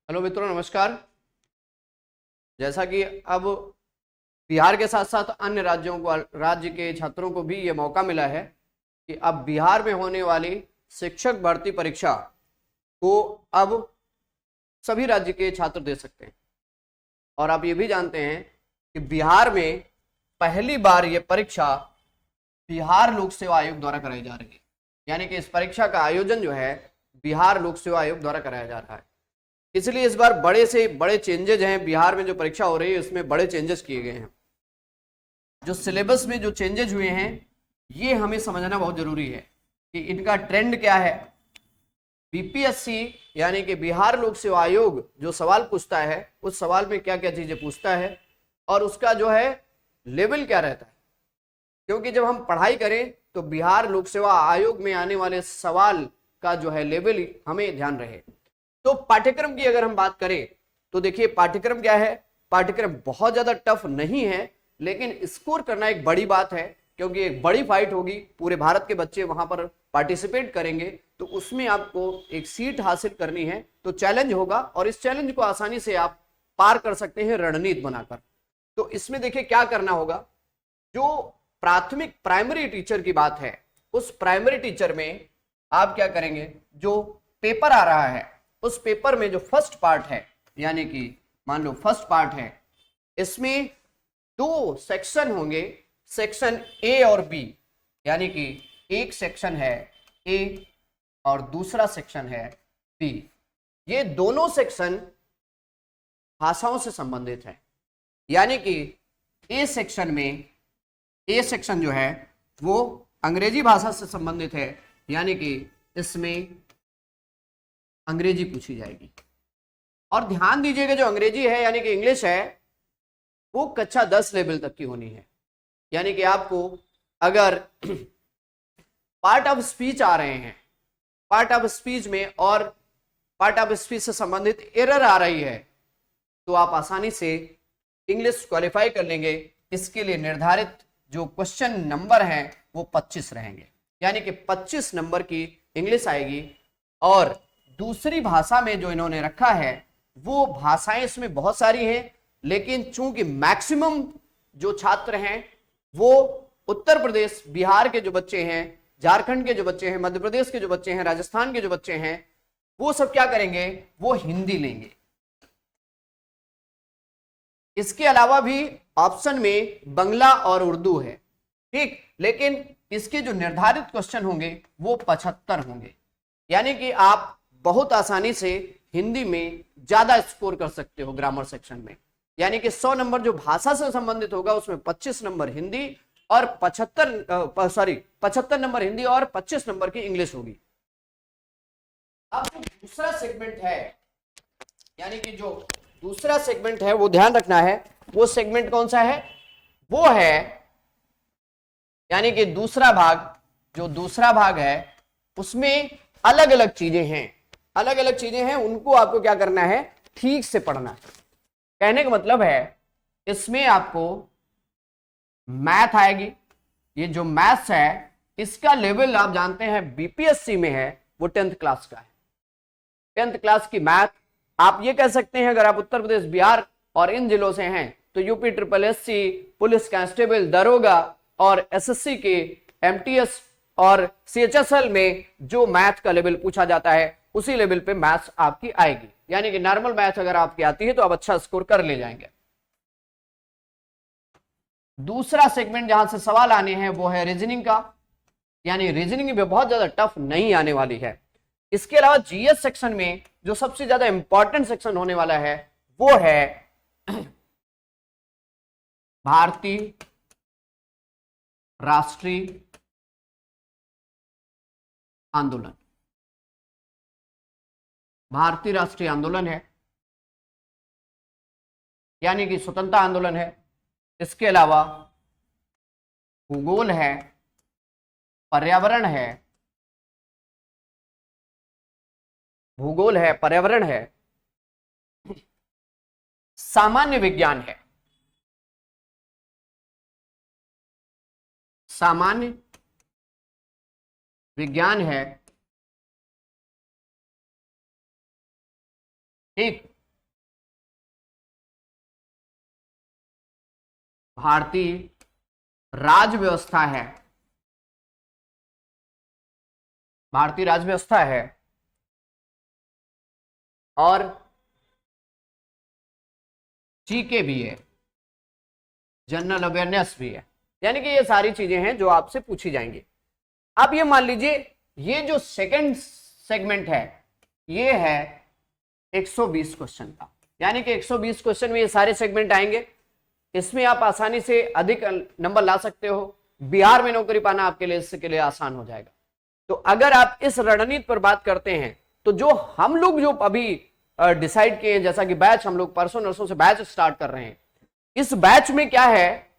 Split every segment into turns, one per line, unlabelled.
Hello मित्रों, नमस्कार। जैसा कि अब बिहार के साथ साथ अन्य राज्य के छात्रों को भी ये मौका मिला है कि अब बिहार में होने वाली शिक्षक भर्ती परीक्षा को अब सभी राज्य के छात्र दे सकते हैं। और आप ये भी जानते हैं कि बिहार में पहली बार ये परीक्षा बिहार लोक सेवा आयोग द्वारा कराई जा रही है। यानी कि इस परीक्षा का आयोजन जो है बिहार लोक सेवा आयोग द्वारा कराया जा रहा है। इसलिए इस बार बड़े से बड़े चेंजेज हैं। बिहार में जो परीक्षा हो रही है उसमें बड़े चेंजेस किए गए हैं। जो सिलेबस में जो चेंजेज हुए हैं ये हमें समझना बहुत जरूरी है कि इनका ट्रेंड क्या है। बीपीएससी यानी कि बिहार लोक सेवा आयोग जो सवाल पूछता है उस सवाल में क्या क्या चीजें पूछता है और उसका जो है लेवल क्या रहता है। क्योंकि जब हम पढ़ाई करें तो बिहार लोक सेवा आयोग में आने वाले सवाल का जो है लेवल हमें ध्यान रहे। तो पाठ्यक्रम की अगर हम बात करें तो देखिए पाठ्यक्रम क्या है। पाठ्यक्रम बहुत ज्यादा टफ नहीं है, लेकिन स्कोर करना एक बड़ी बात है क्योंकि एक बड़ी फाइट होगी। पूरे भारत के बच्चे वहां पर पार्टिसिपेट करेंगे तो उसमें आपको एक सीट हासिल करनी है। तो चैलेंज होगा और इस चैलेंज को आसानी से आप पार कर सकते हैं रणनीति बनाकर। तो इसमें देखिए क्या करना होगा। जो प्राथमिक प्राइमरी टीचर की बात है उस प्राइमरी टीचर में आप क्या करेंगे, जो पेपर आ रहा है उस पेपर में जो फर्स्ट पार्ट है, यानी कि मान लो फर्स्ट पार्ट है, इसमें दो सेक्शन होंगे, सेक्शन ए और बी। यानी कि एक सेक्शन है ए और दूसरा सेक्शन है बी। ये दोनों सेक्शन भाषाओं से संबंधित है। यानी कि ए सेक्शन जो है वो अंग्रेजी भाषा से संबंधित है। यानी कि इसमें अंग्रेजी पूछी जाएगी। और ध्यान दीजिएगा जो अंग्रेजी है यानी कि इंग्लिश है वो कक्षा 10 लेवल तक की होनी है। यानी कि आपको अगर पार्ट ऑफ स्पीच आ रहे हैं, पार्ट ऑफ स्पीच में और पार्ट ऑफ स्पीच से संबंधित एरर आ रही है तो आप आसानी से इंग्लिश क्वालिफाई कर लेंगे। इसके लिए निर्धारित जो क्वेश्चन नंबर हैं वो 25 रहेंगे। यानी कि 25 नंबर की इंग्लिश आएगी। और दूसरी भाषा में जो इन्होंने रखा है वो भाषाएं इसमें बहुत सारी हैं, लेकिन चूंकि मैक्सिमम जो छात्र हैं वो उत्तर प्रदेश बिहार के जो बच्चे हैं, झारखंड के जो बच्चे हैं, मध्य प्रदेश के जो बच्चे हैं, राजस्थान के जो बच्चे हैं, वो सब क्या करेंगे, वो हिंदी लेंगे। इसके अलावा भी ऑप्शन में बांग्ला और उर्दू है, ठीक। लेकिन इसके जो निर्धारित क्वेश्चन होंगे वो 75 होंगे। यानी कि आप बहुत आसानी से हिंदी में ज्यादा स्कोर कर सकते हो ग्रामर सेक्शन में। यानी कि 100 नंबर जो भाषा से संबंधित होगा उसमें 25 नंबर हिंदी और 75 नंबर हिंदी और 25 नंबर की इंग्लिश होगी। अब जो दूसरा सेगमेंट है, यानी कि जो दूसरा सेगमेंट है वो ध्यान रखना है। वो सेगमेंट कौन सा है, वो है यानी कि दूसरा भाग, जो दूसरा भाग है उसमें अलग अलग चीजें हैं, अलग अलग चीजें हैं। उनको आपको क्या करना है, ठीक से पढ़ना है। कहने का मतलब है इसमें आपको मैथ आएगी। ये जो मैथ्स है इसका लेवल आप जानते हैं बीपीएससी में है वो 10th क्लास का है। 10th क्लास की मैथ आप ये कह सकते हैं, अगर आप उत्तर प्रदेश बिहार और इन जिलों से हैं तो यूपी SSS, पुलिस कांस्टेबल, दरोगा और एसएससी के एमटीएस और सीएचएसएल में जो मैथ का लेवल पूछा जाता है उसी लेवल पे मैथ्स आपकी आएगी। यानी कि नॉर्मल मैथ अगर आपकी आती है तो आप अच्छा स्कोर कर ले जाएंगे। दूसरा सेगमेंट जहां से सवाल आने हैं वो है रीजनिंग का। यानी रीजनिंग भी बहुत ज्यादा टफ नहीं आने वाली है। इसके अलावा जीएस सेक्शन में जो सबसे ज्यादा इंपॉर्टेंट सेक्शन होने वाला है वो है भारतीय राष्ट्रीय आंदोलन। भारतीय राष्ट्रीय आंदोलन है यानी कि स्वतंत्रता आंदोलन है। इसके अलावा भूगोल है, पर्यावरण है, पर्यावरण है, सामान्य विज्ञान है, सामान्य विज्ञान है, ठीक। भारतीय राज व्यवस्था है, भारतीय राज व्यवस्था है और जीके भी है, जनरल अवेयरनेस भी है। यानी कि ये सारी चीजें हैं जो आपसे पूछी जाएंगी। आप ये मान लीजिए ये जो सेकंड सेगमेंट है ये है 120 क्वेश्चन का, यानी कि 120 क्वेश्चन में ये सारे सेगमेंट आएंगे। इसमें आप आसानी से अधिक नंबर ला सकते हो। बिहार में नौकरी पाना आपके लिए इसके लिए आसान हो जाएगा। तो अगर आप इस रणनीति पर बात करते हैं तो जो हम लोग जो अभी डिसाइड किए हैं, जैसा कि बैच हम लोग परसों नरसों से बैच स्टार्ट कर रहे हैं, इस बैच में क्या है,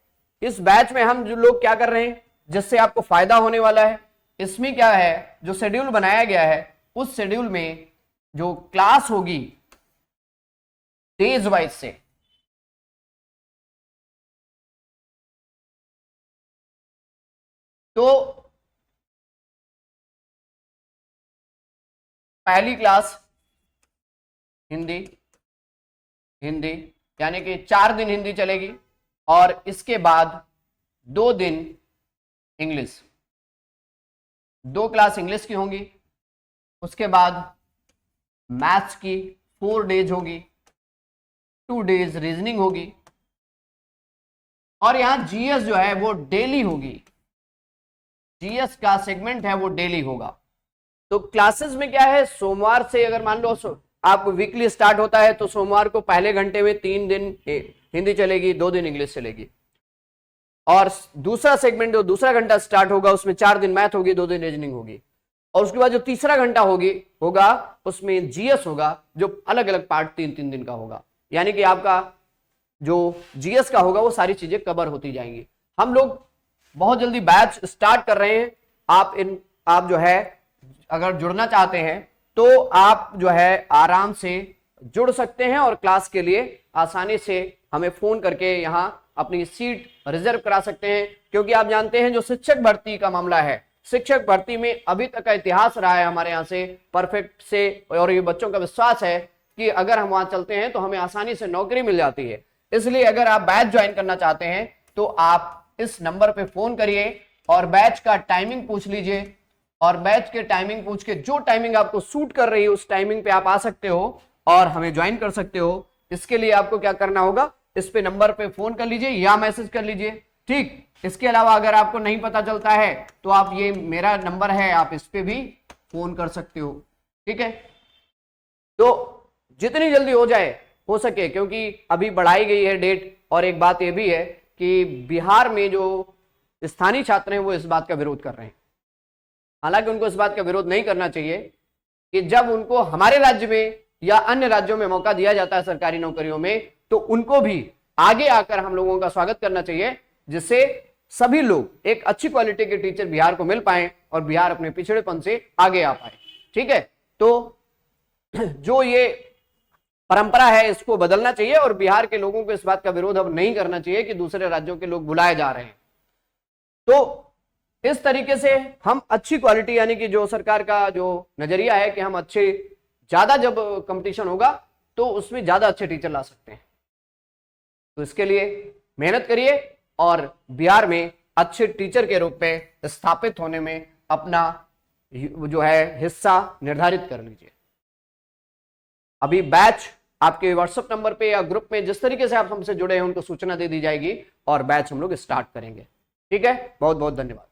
इस बैच में हम जो लोग क्या कर रहे हैं जिससे आपको फायदा होने वाला है, इसमें क्या है जो शेड्यूल बनाया गया है उस शेड्यूल में जो क्लास होगी डेज वाइज से, तो पहली क्लास हिंदी, हिंदी यानी कि 4 दिन हिंदी चलेगी और इसके बाद 2 दिन इंग्लिश, 2 क्लास इंग्लिश की होंगी। उसके बाद मैथ्स की 4 डेज होगी, 2 डेज रीजनिंग होगी और यहां जीएस जो है वो डेली होगी, जीएस का सेगमेंट है वो डेली होगा। तो क्लासेस में क्या है, सोमवार से अगर मान लो आप वीकली स्टार्ट होता है तो सोमवार को पहले घंटे में 3 दिन हिंदी चलेगी, 2 दिन इंग्लिश चलेगी और दूसरा सेगमेंट जो दूसरा घंटा स्टार्ट होगा उसमें 4 दिन मैथ होगी, 2 दिन रीजनिंग होगी और उसके बाद जो तीसरा घंटा होगा उसमें जीएस होगा जो अलग अलग पार्ट 3-3 दिन का होगा। यानी कि आपका जो जीएस का होगा वो सारी चीजें कवर होती जाएंगी। हम लोग बहुत जल्दी बैच स्टार्ट कर रहे हैं। आप जो है अगर जुड़ना चाहते हैं तो आप जो है आराम से जुड़ सकते हैं और क्लास के लिए आसानी से हमें फोन करके यहां अपनी सीट रिजर्व करा सकते हैं। क्योंकि आप जानते हैं जो शिक्षक भर्ती का मामला है, शिक्षक भर्ती में अभी तक का इतिहास रहा है हमारे यहाँ से परफेक्ट से, और ये बच्चों का विश्वास है कि अगर हम वहां चलते हैं तो हमें आसानी से नौकरी मिल जाती है। इसलिए अगर आप बैच ज्वाइन करना चाहते हैं तो आप इस नंबर पे फोन करिए और बैच का टाइमिंग पूछ लीजिए और बैच के टाइमिंग पूछ के जो टाइमिंग आपको सूट कर रही है उस टाइमिंग पे आप आ सकते हो और हमें ज्वाइन कर सकते हो। इसके लिए आपको क्या करना होगा, इस पे नंबर पे फोन कर लीजिए या मैसेज कर लीजिए, ठीक। इसके अलावा अगर आपको नहीं पता चलता है तो आप ये मेरा नंबर है, आप इस पे भी फोन कर सकते हो, ठीक है। तो जितनी जल्दी हो सके, क्योंकि अभी बढ़ाई गई है डेट। और एक बात यह भी है कि बिहार में जो स्थानीय छात्र हैं वो इस बात का विरोध कर रहे हैं। हालांकि उनको इस बात का विरोध नहीं करना चाहिए कि जब उनको हमारे राज्य में या अन्य राज्यों में मौका दिया जाता है सरकारी नौकरियों में तो उनको भी आगे आकर हम लोगों का स्वागत करना चाहिए, जिससे सभी लोग एक अच्छी क्वालिटी के टीचर बिहार को मिल पाए और बिहार अपने पिछड़ेपन से आगे आ पाए, ठीक है। तो जो ये परंपरा है इसको बदलना चाहिए और बिहार के लोगों को इस बात का विरोध अब नहीं करना चाहिए कि दूसरे राज्यों के लोग बुलाए जा रहे हैं। तो इस तरीके से हम अच्छी क्वालिटी, यानी कि जो सरकार का जो नजरिया है कि हम अच्छे, ज्यादा जब कंपटीशन होगा तो उसमें ज्यादा अच्छे टीचर ला सकते हैं। तो इसके लिए मेहनत करिए और बिहार में अच्छे टीचर के रूप में स्थापित होने में अपना जो है हिस्सा निर्धारित कर लीजिए। अभी बैच आपके व्हाट्सएप नंबर पे या ग्रुप में जिस तरीके से आप हमसे जुड़े हैं उनको सूचना दे दी जाएगी और बैच हम लोग स्टार्ट करेंगे, ठीक है। बहुत बहुत धन्यवाद।